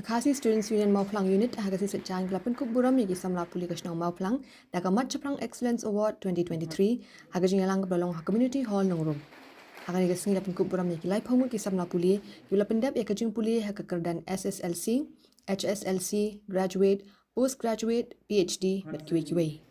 Kakasi Students Union Mauplang Unit Hagasi Secang Gelapan Kub Buram Yagi Samla Puli Kashnong Mauplang Dakamat Chaprang Excellence Award 2023 Hagajing Yalang Balong Community Hall Nongrum. Hagan Yagasing Gelapan Kub Buram Yagi Lai Phamut Ki Samla Puli Gelapan Dap Yakajing Puli Hakakerdan SSLC, HSLC, Graduate, Postgraduate, PhD, BQA.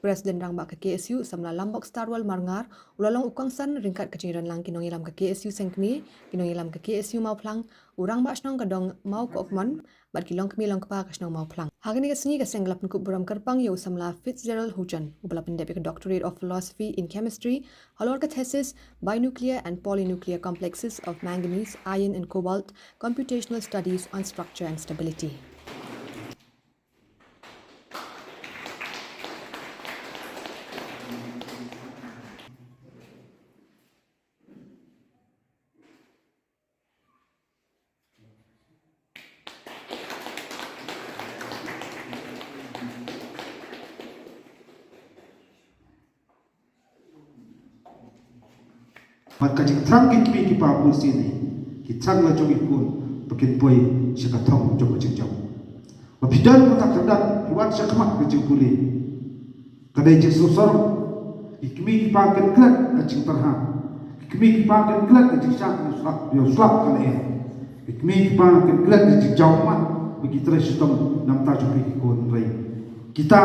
Presiden Rang Bak KSU Samla Lambok Starwal Marngar ulalong ukangsan ringkat keciran lang kinong ilam ke KSU Sengkmi kinong ilam ke KSU Mauplang urang ba asnong kadong mau ko okman bat kilong kmi long kpa kasnong Mauplang hagani kasni kaseng lapan ku buram kerpang yo Samla Fitzgerald Hujan ubala pendep ke Doctorate of Philosophy in Chemistry halor ka thesis Binuclear and Polynuclear Complexes of Manganese, Iron and Cobalt Computational Studies on Structure and Stability. Mat kajing trang ki pa pul sini ki trang la jong ikun pakin boy shaka thong jong kajing jong ma pidan ko tak kadang hiwat shakmat kajing puli kadai jing susor ikmi ki pa kan klat kajing tarha ikmi ki pa kan klat kajing syak yo slap kan ikmi ki pa kan klat kajing jong mat bagi terus sistem nam ta jong ki kon rai kita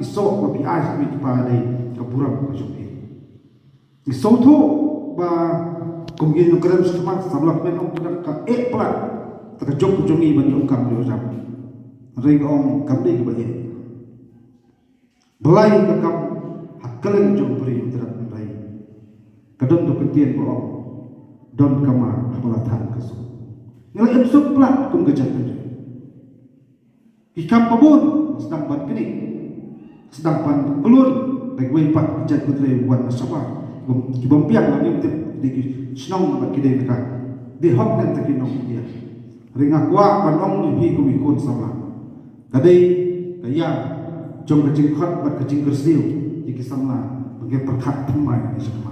isok ma bi ai ki pa dai kapuram ko jong isok tu ba kumgin yung kerem setemat samlak menong ka plat terjok jongi ban yung kam yo jam ring om kam dei ba e belai ka kam hakalen jong pri terat rai kadon do ketien bo don kama hamalatan kasu nilai emsuk plat kum gejat ikam pabun sedang ban kini sedang ban belur baik wei pat jat kutre wan nasaba kibom piang lagi di snong bagi dia dekat di hok dan takinong dia ringa kwa panong ni hi kumikun sama kadai kaya jom kajing khat bat kajing kersiu iki samla bagi perkat pemai di sama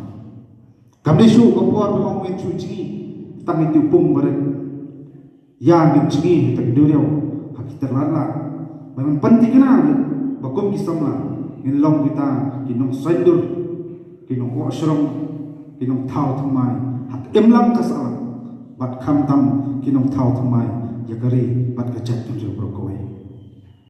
kamdi su ko puar hong wen chu chi tang itu pum bare ya ngin chi tak duriau hakiter lala bangun penting na bakum ki samla in long kita kinong saidur kinong osrong kinong thao thamai hat emlam kasala bat kham tam kinong thao thamai yakari bat ka chat tu jo brokoi